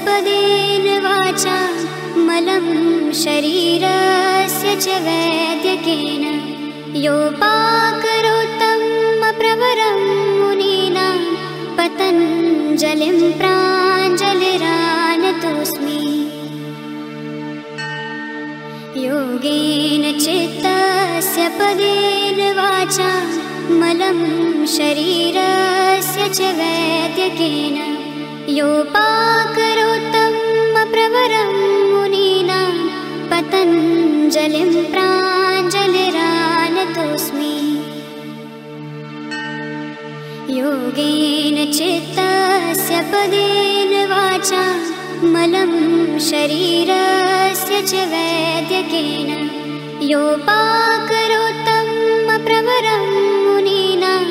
पदेन वाचा मलं शरीरस्य च वैद्यकेन योपाकरोत्तं प्रवरं मुनीनां पतञ्जलिं प्राञ्जलिरानतोऽस्मि। योगेन चित्तस्य पदेन वाचा मलं शरीरस्य च वैद्यकेन योपाकरोत्तं प्रवरं मुनीनां पतञ्जलिं प्राञ्जलिरानतोऽस्मि। योगेन चित्तस्य पदेन वाचा मलं शरीरस्य च वैद्यकेन योपाकरोत्तं प्रवरं मुनीनां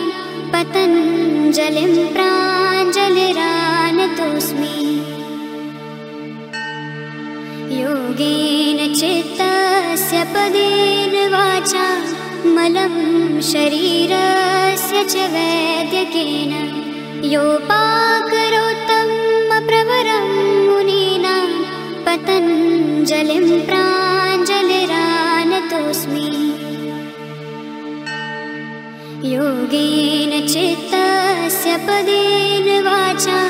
पतञ्जलिं प्राञ्जलिरानतोऽस्मि। योगेन चित्तस्य पदेन वाचा मलं शरीरस्य च वैद्यकेन योपाकरोत्तं प्रवरं मुनीनां पतञ्जलिं प्राञ्जलिरानतोऽस्मि। योगेन चित्तस्य पदेन वाचा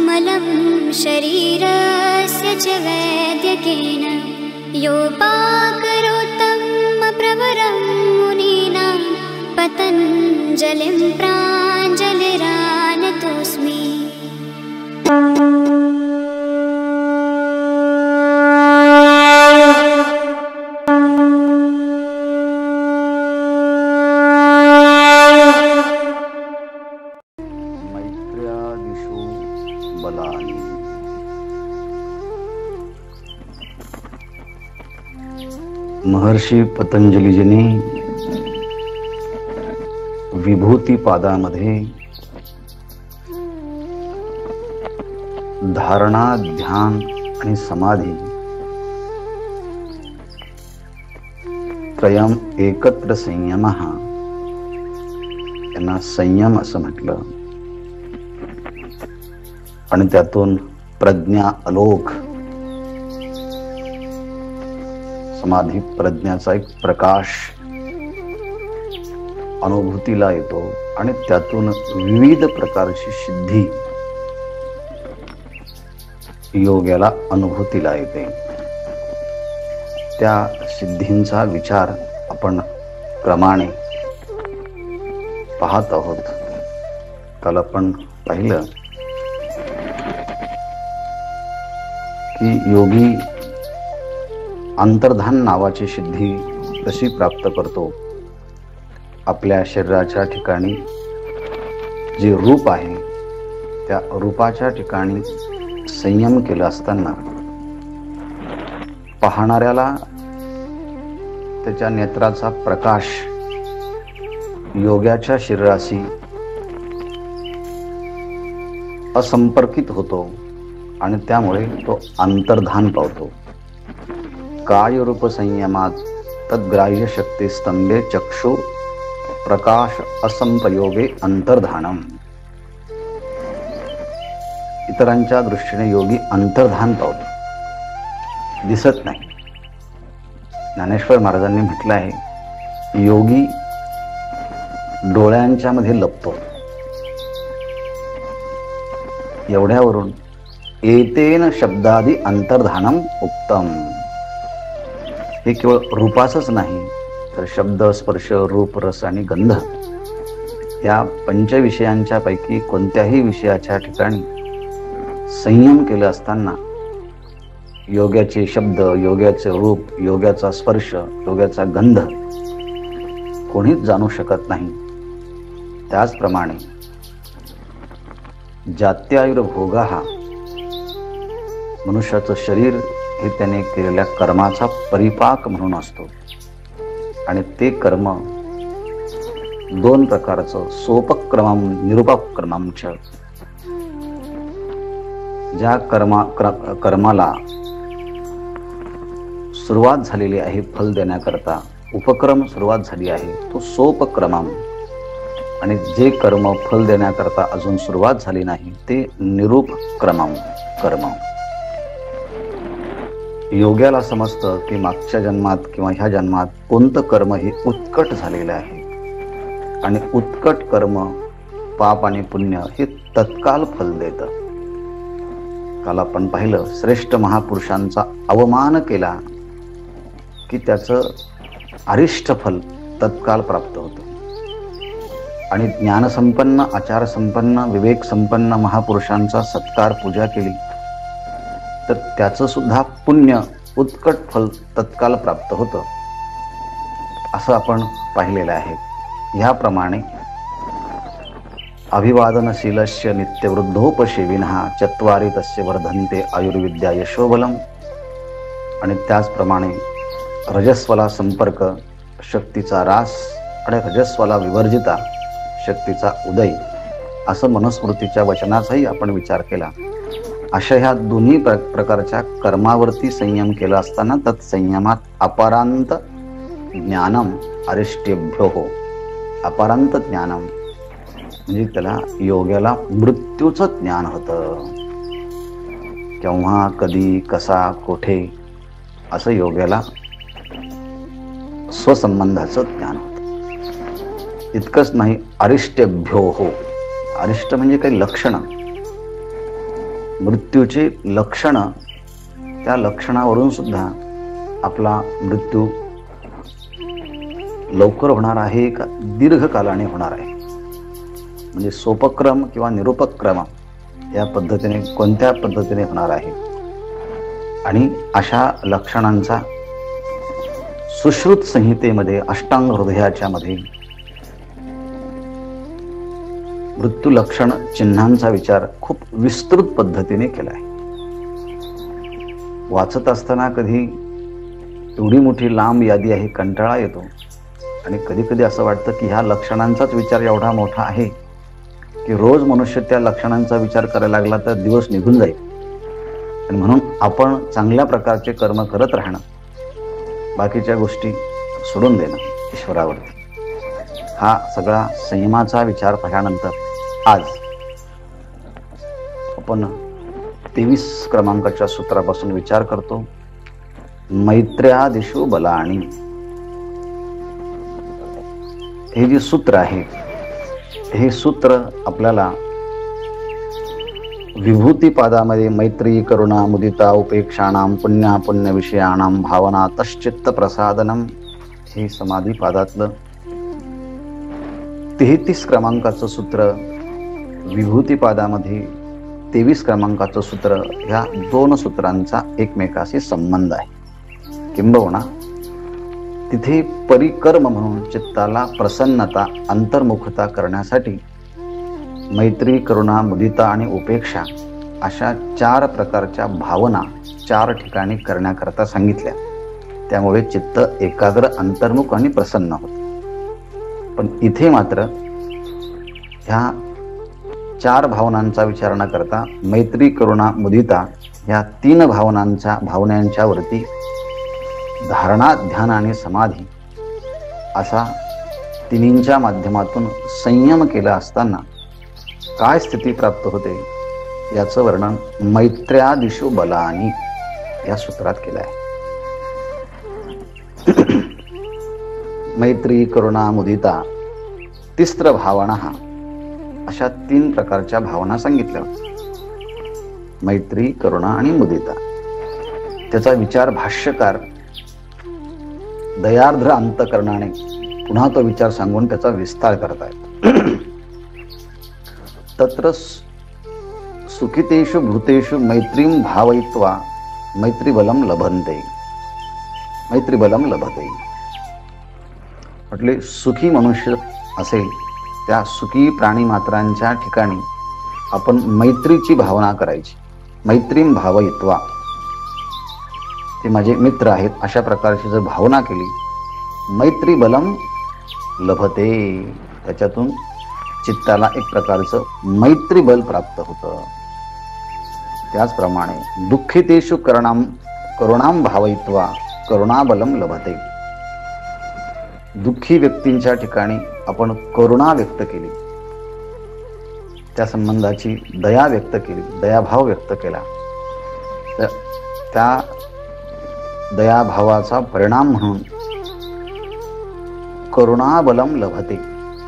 मलं शरीरस्य च वैद्यकेन योपाकरोत्तं प्रवरं मुनीनां पतञ्जलिं प्राञ्जलिरानतोऽस्मि। मैत्र्यादिषु बलानि महर्षी पतंजलीजींनी विभूती पादामध्ये धारणा, ध्यान आणि समाधी त्रयम एकत्र संयमः यांना संयम असं म्हटलं आणि त्यातून प्रज्ञा अलोक, समाधी प्रज्ञाचा एक प्रकाश अनुभूतीला येतो आणि त्यातून विविध प्रकारची सिद्धी योग्याला अनुभूतीला येते। त्या सिद्धींचा विचार आपण क्रमाने पाहत आहोत। काल आपण पाहिलं की योगी अंतर्धान नावाची सिद्धी कशी प्राप्त करतो। आपल्या शरीराच्या ठिकाणी जे रूप आहे त्या रूपाच्या ठिकाणी संयम केला असताना पाहणाऱ्याला त्याच्या नेत्राचा प्रकाश योग्याच्या शरीराशी असंपर्कित होतो आणि त्यामुळे तो अंतर्धान पावतो। काय रूप संयमात तद्ग्राह्य शक्ती स्तंभे चक्षु प्रकाश असंपयोगे अंतर्धानम। इतरांच्या दृष्टीने योगी अंतर्धान पावतो, दिसत नाही। ज्ञानेश्वर महाराजांनी म्हटलं आहे, योगी डोळ्यांच्या मध्ये लपतो। एवढ्यावरून एतेन शब्दादी अंतर्धानम उक्तम। हे केवळ रूपाचंच नाही तर शब्द, स्पर्श, रूप, रस आणि गंध या पंचविषयांच्या पैकी कोणत्याही विषयाच्या ठिकाणी संयम केलं असताना योग्याचे शब्द, योग्याचे रूप, योग्याचा स्पर्श, योग्याचा गंध कोणीच जाणू शकत नाही। त्याचप्रमाणे जात्यायुर्भोगा हा मनुष्याचं शरीर हे त्याने केलेल्या कर्माचा परिपाक म्हणून असतो आणि ते कर्म दोन प्रकारचं, सोपक्रमम निरुपक्रमम च। ज्या कर्माला सुरुवात झालेली आहे फल देण्याकरता, उपक्रम सुरुवात झाली आहे तो सोपक्रमम, आणि जे कर्म फल देण्याकरता अजून सुरुवात झाली नाही ते निरुपक्रमम कर्म। योग्याला समजतं की मागच्या जन्मात किंवा ह्या जन्मात कोणतं कर्म हे उत्कट झालेलं आहे आणि उत्कट कर्म पाप आणि पुण्य हे तत्काल फल देतं. काल आपण पाहिलं, श्रेष्ठ महापुरुषांचा अवमान केला की त्याचं अरिष्ट फल तत्काल प्राप्त होतं आणि ज्ञानसंपन्न, आचारसंपन्न, विवेकसंपन्न महापुरुषांचा सत्कार, पूजा केली तर त्याचं सुद्धा पुण्य, उत्कट फल तत्काल प्राप्त होतं, असं आपण पाहिलेलं आहे. ह्याप्रमाणे अभिवादनशीलस्य नित्यवृद्धोपसेविनः चत्वारि तस्य वर्धन्ते आयुर्विद्या यशोबलम. आणि त्याचप्रमाणे रजस्वला संपर्क शक्तीचा ऱ्हास आणि रजस्वला विवर्जिता शक्तीचा उदय, असं मनुस्मृतीच्या वचनाचाही आपण विचार केला. अशा ह्या दोन्ही प्रकारच्या कर्मावरती संयम केला असताना तत्संयमात अपरांत ज्ञानम अरिष्टेभ्यो हो. अपरांत ज्ञानम म्हणजे त्याला योग्याला मृत्यूचं ज्ञान होतं. केव्हा, कधी, कसा, कोठे असं योग्याला स्वसंबंधाचं ज्ञान होतं. इतकंच नाही, अरिष्टेभ्यो हो. अरिष्ट म्हणजे काही लक्षणं, मृत्यूची लक्षणं, त्या लक्षणावरून सुद्धा आपला मृत्यू लवकर होणार आहे का दीर्घकालाने होणार आहे, म्हणजे सोपक्रम किंवा निरुपक्रम या पद्धतीने, कोणत्या पद्धतीने होणार आहे. आणि अशा लक्षणांचा सुश्रुत संहितेमध्ये, अष्टांग हृदयाच्या मध्ये मृत्यू लक्षण चिन्हांचा विचार खूप विस्तृत पद्धतीने केला आहे. वाचत असताना कधी एवढी मोठी लांब यादी आहे, कंटाळा येतो आणि कधी कधी असं वाटतं की ह्या लक्षणांचाच विचार एवढा मोठा आहे की रोज मनुष्य त्या लक्षणांचा विचार करायला लागला तर दिवस निघून जाईल. आणि म्हणून आपण चांगल्या प्रकारचे कर्म करत राहणं, बाकीच्या गोष्टी सोडून देणं ईश्वरावरती, हा सगळा संयमाचा विचार पाहिल्यानंतर आज आपण 23 क्रमांकाच्या सूत्रापासून विचार करतो. मैत्र्यादिषु बलानि. हे जे सूत्र आहे, हे सूत्र आपल्याला विभूतिपादामध्ये मैत्री, करुणा, मुदिता, उपेक्षाणाम, पुण्यापुण्य विषयाणाम भावना तश्चित्त प्रसादनम, हे समाधीपादातलं 33 क्रमांकाचं सूत्र, विभूतिपादामध्ये 23 क्रमांकाचं सूत्र, ह्या दोन सूत्रांचा एकमेकाशी संबंध आहे. किंबहुना तिथे परिकर्म म्हणून चित्ताला प्रसन्नता, अंतर्मुखता करण्यासाठी मैत्री, करुणा, मुदिता आणि उपेक्षा अशा 4 प्रकारच्या भावना 4 ठिकाणी करण्याकरता सांगितल्या. त्यामुळे चित्त एकाग्र, अंतर्मुख आणि प्रसन्न होते. पण इथे मात्र ह्या 4 भावनांचा विचार न करता मैत्री, करुणा, मुदिता ह्या 3 भावनांच्या वरती धारणा, ध्यान आणि समाधी असा तिन्हींच्या माध्यमातून संयम केला असताना काय स्थिती प्राप्त होते याचं वर्णन मैत्र्यादिषु बलानि या सूत्रात केलं आहे. मैत्री, करुणा, मुदिता, तिस्र भावना अशा 3 प्रकारच्या भावना सांगितल्या. मैत्री, करुणा आणि मुदिता. त्याचा विचार भाष्यकार दयार्द्र अंतकरणाने पुन्हा तो विचार सांगून त्याचा विस्तार करतायत. तत्र सुखितेषु भूतेषु मैत्रीं भावयित्वा मैत्रीबलम लभन्ते. मैत्रीबलम लभते म्हटले, सुखी मनुष्य असेल त्या सुखी प्राणी मात्रांच्या ठिकाणी आपण मैत्रीची भावना करायची. मैत्रीं भावयित्वा, ते माझे मित्र आहेत अशा प्रकारची जर भावना केली, मैत्री बलम लभते, त्याच्यातून चित्ताला एक प्रकारचं मैत्री बल प्राप्त होतं. त्याचप्रमाणे दुःखितेषु करुणां भावयित्वा करुणाबलम लभते. दुःखी व्यक्तींच्या ठिकाणी आपण करुणा व्यक्त केली, त्या संबंधाची दया व्यक्त केली, दयाभाव व्यक्त केला, तर त्या दयाभावाचा परिणाम म्हणून करुणाबलम लभते,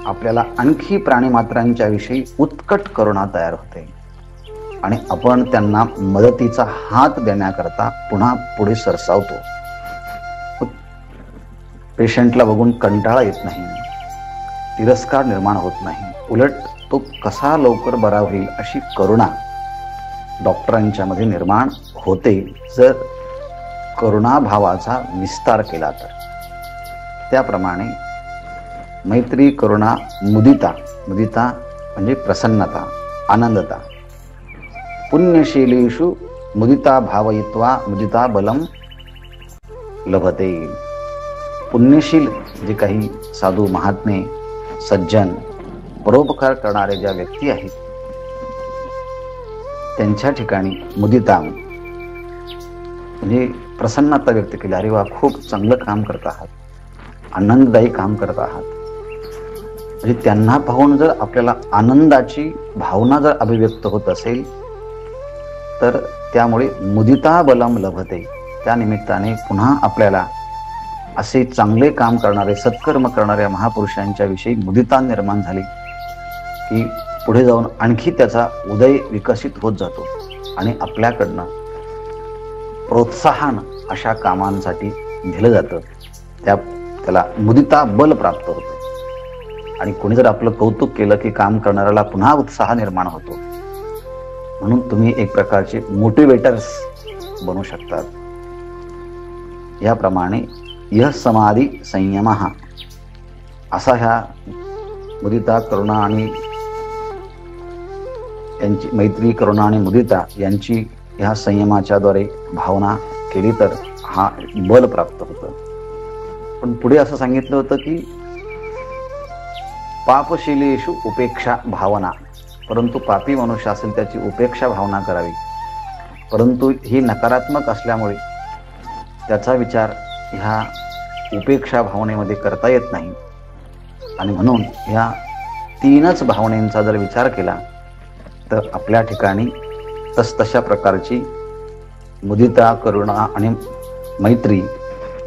आपल्याला आणखी प्राणीमात्रांच्या विषयी उत्कट करुणा तयार होते आणि आपण त्यांना मदतीचा हात देण्याकरता पुन्हा पुढे सरसावतो. पेशंटला बघून कंटाळा येत नाही, तिरस्कार निर्माण होत नाही, उलट तो कसा लवकर बरा होईल अशी करुणा डॉक्टरांच्या मध्ये निर्माण होते जर करुणाभावाचा विस्तार केला तर. त्याप्रमाणे मैत्री, करुणा, मुदिता, मुदिता म्हणजे प्रसन्नता, आनंदता. पुण्यशीलेषु मुदिता भावयित्वा मुदिता बलम लभते. पुण्यशील जे काही साधू, महात्मे, सज्जन, परोपकार करणारे ज्या व्यक्ती आहेत त्यांच्या ठिकाणी मुदिता म्हणजे प्रसन्नता व्यक्त केली. अरे वा, खूप चांगलं काम करत आहात, आनंददायी काम करत आहात. म्हणजे त्यांना पाहून जर आपल्याला आनंदाची भावना जर अभिव्यक्त होत असेल तर त्यामुळे मुदिता बलम लभते. त्या निमित्ताने पुन्हा आपल्याला असे चांगले काम करणारे, सत्कर्म करणाऱ्या महापुरुषांच्या विषयी मुदिता निर्माण झाली की पुढे जाऊन आणखी त्याचा उदय विकसित होत जातो आणि आपल्याकडनं प्रोत्साहन अशा कामांसाठी दिलं जातं. त्याला मुदिता बल प्राप्त होतं आणि कोणी जर आपलं कौतुक केलं की काम करणाऱ्याला पुन्हा उत्साह निर्माण होतो. म्हणून तुम्ही एक प्रकारचे मोटिवेटर्स बनू शकतात. याप्रमाणे यह समाधी संयम असा ह्या मुदिता, करुणा आणि यांची मैत्री, करुणा आणि मुदिता यांची ह्या संयमाच्या द्वारे भावना केली तर हा बल प्राप्त होतं. पण पुढे असं सांगितलं होतं की पापशीलेषु उपेक्षा भावना, परंतु पापी मनुष्य असेल त्याची उपेक्षा भावना करावी. परंतु ही नकारात्मक असल्यामुळे त्याचा विचार ह्या उपेक्षा भावनेमध्ये करता येत नाही आणि म्हणून ह्या तीनच भावनेचा जर विचार केला तर आपल्या ठिकाणी तसतशा प्रकारची मुदिता, करुणा आणि मैत्री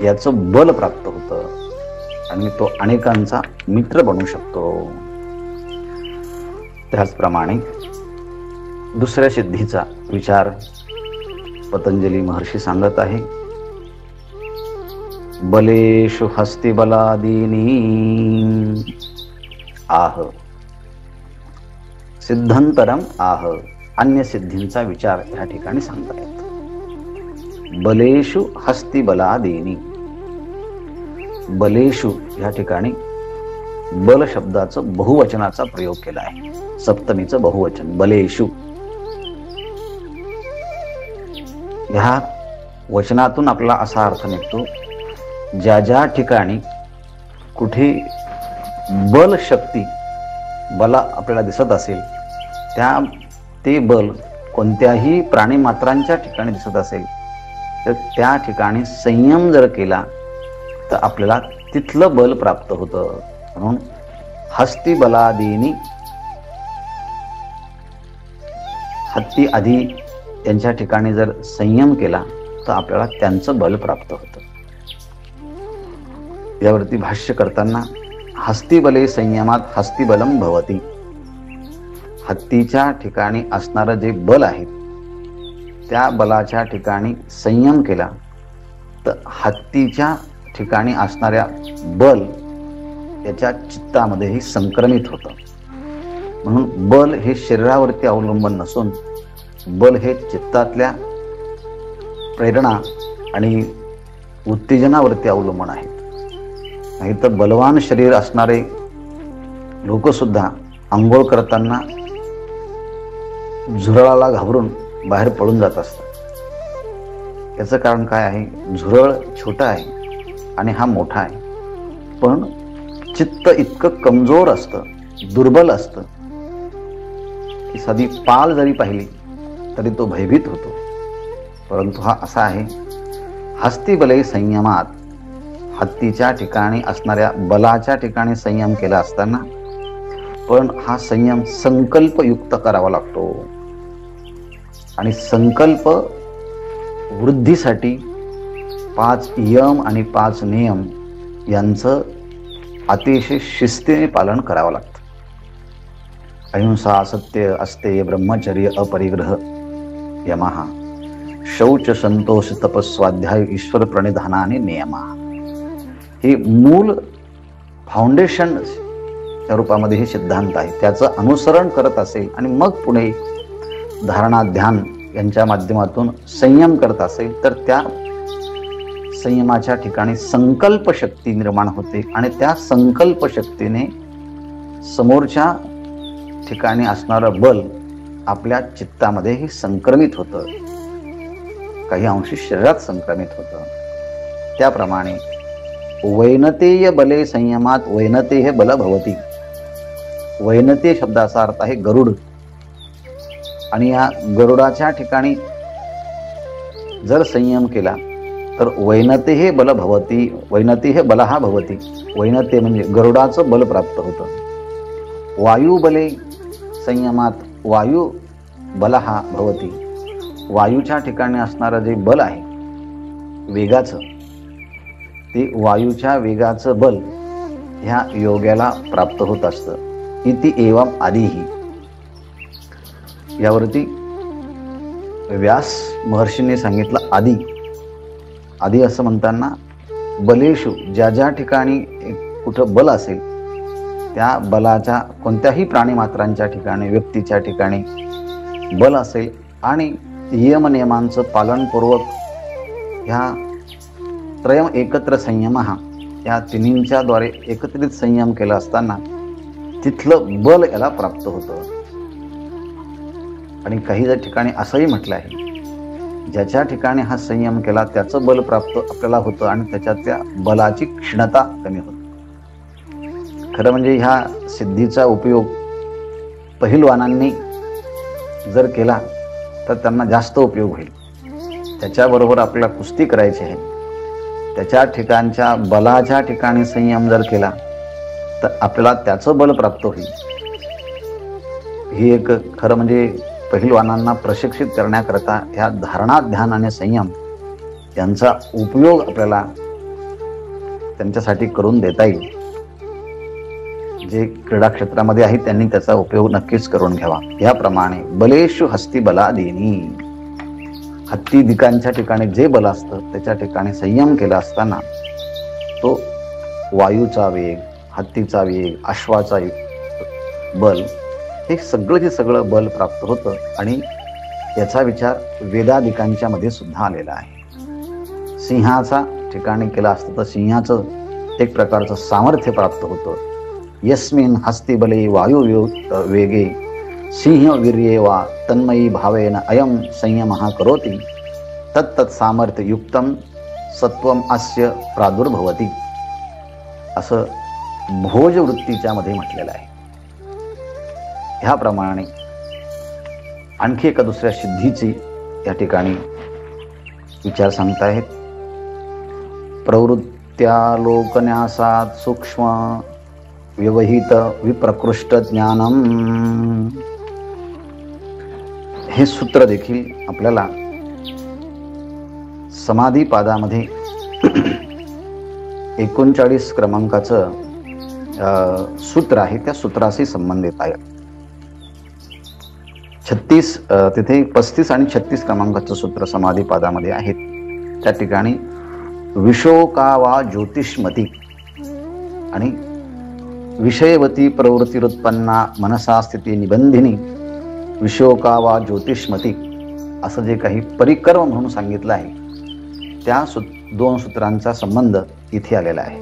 याचं बल प्राप्त होतं आणि तो अनेकांचा मित्र बनू शकतो. त्याचप्रमाणे दुसऱ्या सिद्धीचा विचार पतंजली महर्षी सांगत आहे. बलेषु हस्ति बलादीनी आह सिद्धंतरम आह. अन्य सिद्धींचा विचार या ठिकाणी सांगतायत. बलेषु हस्ति बलादीनी. बलेषु या ठिकाणी बल शब्दाचं बहुवचनाचा प्रयोग केला आहे, सप्तमीचं बहुवचन बलेषु. ह्या वचनातून आपला असा अर्थ निघतो ज्या ज्या ठिकाणी कुठे बल शक्ती बला आपल्याला दिसत असेल ते बल कोणत्याही प्राणीमात्रांच्या ठिकाणी दिसत असेल तर त्या ठिकाणी संयम जर केला तर आपल्याला तिथलं बल प्राप्त होतं. म्हणून हस्ती बलादीनी, हत्ती आधी यांच्या ठिकाणी जर संयम केला तर आपल्याला त्यांचं बल प्राप्त होतं. यावरती भाष्य करताना हस्तिबले संयमात हस्तिबलम भवती. हत्तीच्या ठिकाणी असणारं जे बल आहे त्या बलाच्या ठिकाणी संयम केला तर हत्तीच्या ठिकाणी असणाऱ्या बल याच्या चित्तामध्येही संक्रमित होतं. म्हणून बल हे शरीरावरती अवलंबून नसून बल हे चित्तातल्या प्रेरणा आणि उत्तेजनावरती अवलंबून आहेत. नाही तर बलवान शरीर असणारे लोक सुद्धा आंघोळ करताना झुरळाला घाबरून बाहेर पडून जात असतात. याचं कारण काय आहे? झुरळ छोटा आहे आणि हा मोठा आहे, पण चित्त इतकं कमजोर असतं, दुर्बल असतं की साधी पाल जरी पाहिली तरी तो भयभीत होतो. परंतु हा असा आहे, हस्तिबले संयमात, हत्तीच्या ठिकाणी असणाऱ्या बलाच्या ठिकाणी संयम केला असताना पण हा संयम संकल्पयुक्त करावा लागतो आणि संकल्प वृद्धीसाठी 5 यम आणि 5 नियम यांचं अतिशय शिस्तीने पालन करावं लागतं. अहिंसा, सत्य, अस्तेय, ब्रह्मचर्य, अपरिग्रह, यमः, शौच, संतोष, तपस्वाध्याय, ईश्वर प्रणिधान आणि नियमः. हे मूल फाउंडेशन त्या रूपामध्ये हे सिद्धांत आहे. त्याचं अनुसरण करत असेल आणि मग पुढे धारणा, ध्यान यांच्या माध्यमातून संयम करत असेल तर त्या संयमाच्या ठिकाणी संकल्प शक्ती निर्माण होते आणि त्या संकल्प शक्तीने समोरच्या ठिकाणी असणारं बल आपल्या चित्तामध्येही संक्रमित होतं, काही अंशी शरीरात संक्रमित होतं. त्याप्रमाणे वैनतेय बले संयमात वैनतेय बल भवती. वैनतेय शब्दाचा अर्थ आहे गरुड, आणि या गरुडाच्या ठिकाणी जर संयम केला तर वैनते हे बल भवती. वैनते हे बल हा भवती. वैनते म्हणजे गरुडाचं बल प्राप्त होतं. वायुबले संयमात वायू बल हा भवती. वायूच्या ठिकाणी असणारं जे बल आहे वेगाचं, ते वायूच्या वेगाचं बल ह्या योग्याला प्राप्त होत असतं. इति एवम आदिही. यावरती व्यास महर्षींनी सांगितलं आदी. आदी असं म्हणताना बलेशु, ज्या ज्या ठिकाणी कुठं बल असेल त्या बलाच्या कोणत्याही प्राणीमात्रांच्या ठिकाणी, व्यक्तीच्या ठिकाणी बल असेल आणि यमनियमांचं पालनपूर्वक ह्या त्रयम एकत्र संयम हा, या तिन्हींच्या द्वारे एकत्रित संयम केला असताना तिथलं बल याला प्राप्त होतं. आणि काही ठिकाणी असंही म्हटलं आहे, ज्याच्या ठिकाणी हा संयम केला त्याचं बल प्राप्त आपल्याला होतं आणि त्याच्यातल्या बलाची क्षीणता कमी होते. खरं म्हणजे ह्या सिद्धीचा उपयोग पहिलवानांनी जर केला तर त्यांना जास्त उपयोग होईल. त्याच्याबरोबर आपल्याला कुस्ती करायची आहे, त्याच्या ठिकाणच्या बलाच्या ठिकाणी संयम जर केला तर आपल्याला त्याचं बल प्राप्त होईल. ही एक खरं म्हणजे पहिलवानांना प्रशिक्षित करण्याकरता ह्या धारणा, ध्यान आणि संयम यांचा उपयोग आपल्याला त्यांच्यासाठी करून देता येईल. जे क्रीडा क्षेत्रामध्ये आहेत त्यांनी त्याचा उपयोग नक्कीच करून घ्यावा. याप्रमाणे बलेशु हस्ती बलादीनी, हत्ती दिकांच्या ठिकाणी जे बल असतं त्याच्या ठिकाणी संयम केला असताना तो वायूचा वेग, हत्तीचा वेग, अश्वाचा बल, हे सगळं बल प्राप्त होतं. आणि याचा विचार वेदादिकांच्या मध्ये सुद्धा आलेला आहे. सिंहाचा ठिकाणी केला असतं तर सिंहाचं एक प्रकारचं सामर्थ्य प्राप्त होतं. यस्मिन हस्तिबले वायू वेगे सिंह वीर्ये वा तन्मयी भावेन अयम संयमः करोति तत्तत् सामर्थ्य युक्तम सत्वम अस्य प्रादुर्भवती, असं भोज वृत्तीच्या मध्ये म्हटलेलं आहे. ह्याप्रमाणे आणखी एका दुसऱ्या सिद्धीची या ठिकाणी विचार सांगतायत. प्रवृत्त्यालोकन्यासात सूक्ष्म व्यवहित विप्रकृष्ट ज्ञानम. हे सूत्र देखील आपल्याला समाधी पादामध्ये 39 क्रमांकाचं सूत्र आहे, त्या सूत्राशी संबंधित आहे. 36 तिथे 35 आणि 36 क्रमांकाचं सूत्र समाधी पादामध्ये आहेत. त्या ठिकाणी विशोका वा ज्योतिष्मती आणि विषयवती प्रवृत्तिरुत्पन्ना मनसा स्थिती निबंधिनी विशोका वा ज्योतिष्मती असं जे काही परिक्रम म्हणून सांगितलं आहे त्या दोन सूत्रांचा संबंध इथे आलेला आहे.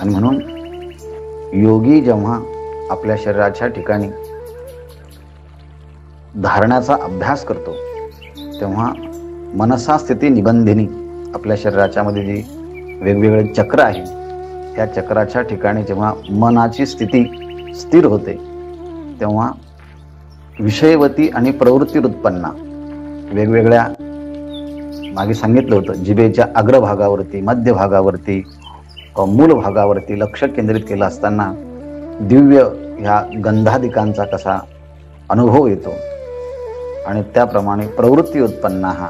आणि म्हणून योगी जेव्हा आपल्या शरीराच्या ठिकाणी धारण्याचा अभ्यास करतो तेव्हा मनसा स्थिती निबंधिनी, आपल्या शरीराच्या मध्ये जी वेगवेगळे चक्र आहेत त्या चक्राच्या ठिकाणी जेव्हा मनाची स्थिती स्थिर होते तेव्हा विषयवती आणि प्रवृत्तिरुत्पन्ना वेगवेगळ्या, मागे सांगितलं होतं, जिभेच्या अग्रभागावरती, मध्य भागावरती, मूल भागावरती लक्ष केंद्रित केलं असताना दिव्य ह्या गंधादिकांचा कसा अनुभव येतो आणि त्याप्रमाणे प्रवृत्ती उत्पन्न हा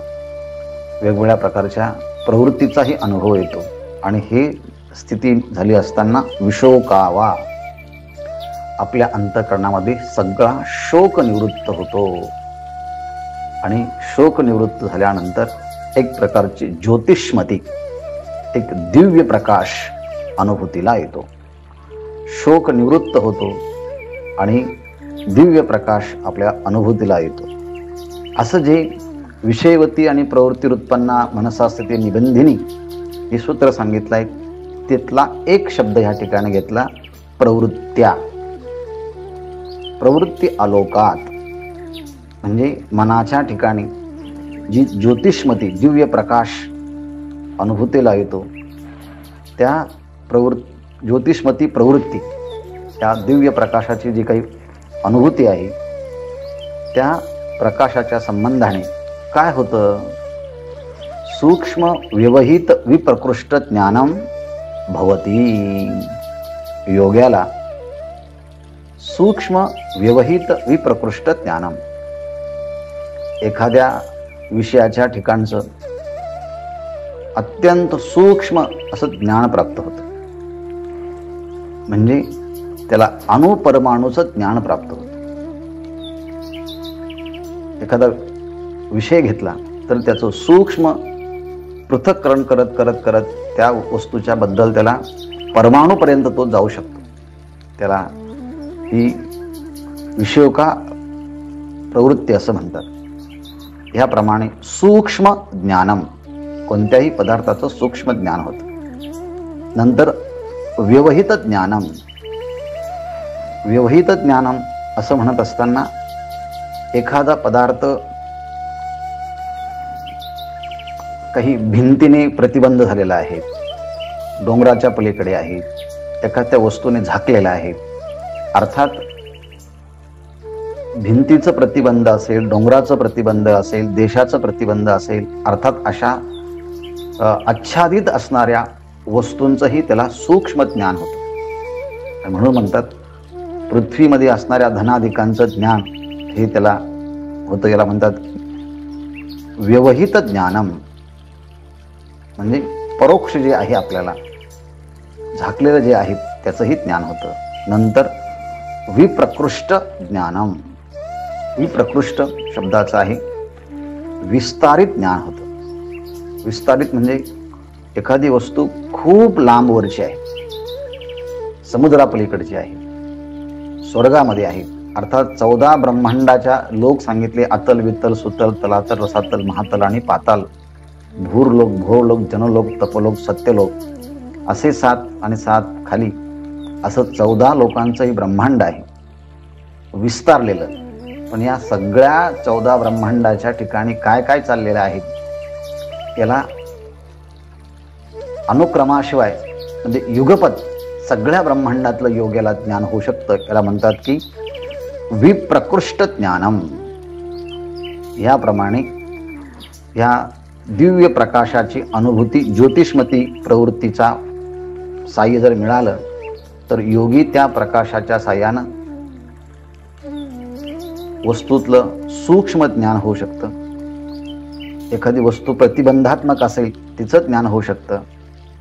वेगवेगळ्या प्रकारच्या प्रवृत्तीचाही अनुभव येतो आणि हे स्थिती झाली असताना विशोकावा, आपल्या अंतःकरणामध्ये सगळा शोक निवृत्त होतो आणि शोक निवृत्त झाल्यानंतर एक प्रकारची ज्योतिष्मती, एक दिव्य प्रकाश अनुभूतीला येतो. शोक निवृत्त होतो आणि दिव्य प्रकाश आपल्या अनुभूतीला येतो. असं जे विषयवती आणि प्रवृत्तीरुत्पन्ना मनसा स्थिती निबंधिनी हे सूत्र सांगितलं आहे, तिथला एक शब्द ह्या ठिकाणी घेतला, प्रवृत्त्या. प्रवृत्ती आलोकात म्हणजे मनाच्या ठिकाणी जी ज्योतिष्मती दिव्य प्रकाश अनुभूतीला येतो, त्या ज्योतिष्मती प्रवृत्ती, त्या दिव्य प्रकाशाची जी काही अनुभूती आहे, त्या प्रकाशाच्या संबंधाने काय होतं, सूक्ष्म व्यवहित विप्रकृष्ट ज्ञानम भवती. योग्याला सूक्ष्म व्यवहित विप्रकृष्ट ज्ञानम, एखाद्या विषयाच्या ठिकाणचं अत्यंत सूक्ष्म असं ज्ञान प्राप्त होतं. म्हणजे त्याला अणुपरमाणूचं ज्ञान प्राप्त होतं. एखादा विषय घेतला तर त्याचं सूक्ष्म पृथक्करण करत करत करत त्या वस्तूच्या बद्दल त्याला परमाणूपर्यंत तो जाऊ शकतो. त्याला ही विषयोका प्रवृत्ती असं म्हणतात. ह्याप्रमाणे सूक्ष्म ज्ञानम, कोणत्याही पदार्थाचं सूक्ष्म ज्ञान होतं. नंतर व्यवहित ज्ञानम. व्यवहित ज्ञानम असं म्हणत असताना एखादा पदार्थ काही भिंतीने प्रतिबंध झालेला आहे, डोंगराच्या पलीकडे आहे, एखाद्या वस्तूने झाकलेला आहे, अर्थात भिंतीचं प्रतिबंध असेल, डोंगराचं प्रतिबंध असेल, देशाचं प्रतिबंध असेल, अर्थात अशा आच्छादित असणाऱ्या वस्तूंचंही त्याला सूक्ष्म ज्ञान होतं. म्हणून म्हणतात पृथ्वीमध्ये असणाऱ्या धनाधिकांचं ज्ञान हे त्याला होतं. याला म्हणतात व्यवहित ज्ञानम, म्हणजे परोक्ष जे आहे आपल्याला झाकलेलं जे आहे त्याचंही ज्ञान होतं. नंतर विप्रकृष्ट ज्ञानम. विप्रकृष्ट शब्दाचं आहे विस्तारित ज्ञान होतं. विस्तारित म्हणजे एखादी वस्तू खूप लांबवरची आहे, समुद्रापलीकडची आहे, स्वर्गामध्ये आहे, अर्थात 14 ब्रह्मांडाच्या लोक सांगितले, अतल वितल सुतल तलातल रसातल महातल आणि पाताल, भूरलोक भोरलोक जनलोक तपलोक सत्यलोक असे 7 आणि 7 खाली असं 14 लोकांचंही ब्रह्मांड आहे विस्तारलेलं. पण या सगळ्या 14 ब्रह्मांडाच्या ठिकाणी काय काय चाललेलं आहे याला अनुक्रमाशिवाय म्हणजे युगपत सगळ्या ब्रह्मांडातलं योग्याला ज्ञान होऊ शकतं. याला म्हणतात की विप्रकृष्ट ज्ञानम. याप्रमाणे या दिव्य प्रकाशाची अनुभूती ज्योतिष्मती प्रवृत्तीचा साह्य जर मिळालं तर योगी त्या प्रकाशाच्या साह्यानं वस्तूतलं सूक्ष्म ज्ञान होऊ शकतं. एखादी वस्तू प्रतिबंधात्मक असेल तिचं ज्ञान होऊ शकतं.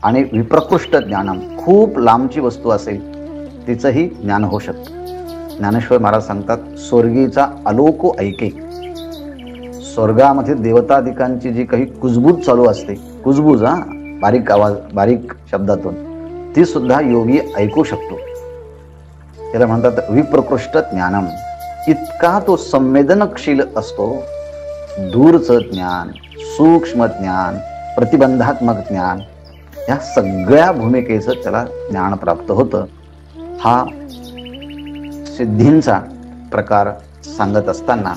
आणि विप्रकृष्ट ज्ञानम, खूप लांबची वस्तू असेल तिचंही ज्ञान होऊ शकतं. ज्ञानेश्वर महाराज सांगतात स्वर्गीचा अलोको ऐके. स्वर्गामध्ये देवताधिकांची जी काही कुजबूज चालू असते, कुजबूज बारीक आवाज, बारीक शब्दातून, ती सुद्धा योगी ऐकू शकतो. त्याला म्हणतात विप्रकृष्ट ज्ञानम. इतका तो संवेदनशील असतो. दूरचं ज्ञान, सूक्ष्म ज्ञान, प्रतिबंधात्मक ज्ञान, या सगळ्या भूमिकेचं त्याला ज्ञान प्राप्त होतं. हा सिद्धींचा प्रकार सांगत असताना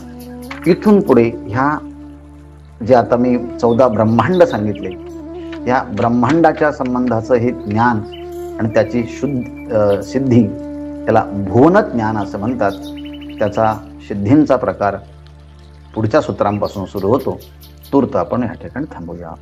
इथून पुढे ह्या जे आता मी 14 ब्रह्मांड सांगितले, या ब्रह्मांडाच्या संबंधाचं हे ज्ञान आणि त्याची सिद्धी त्याला भुवन ज्ञान असं म्हणतात. त्याचा सिद्धींचा प्रकार पुढच्या सूत्रांपासून सुरू होतो. तूर्त आपण या ठिकाणी थांबूया.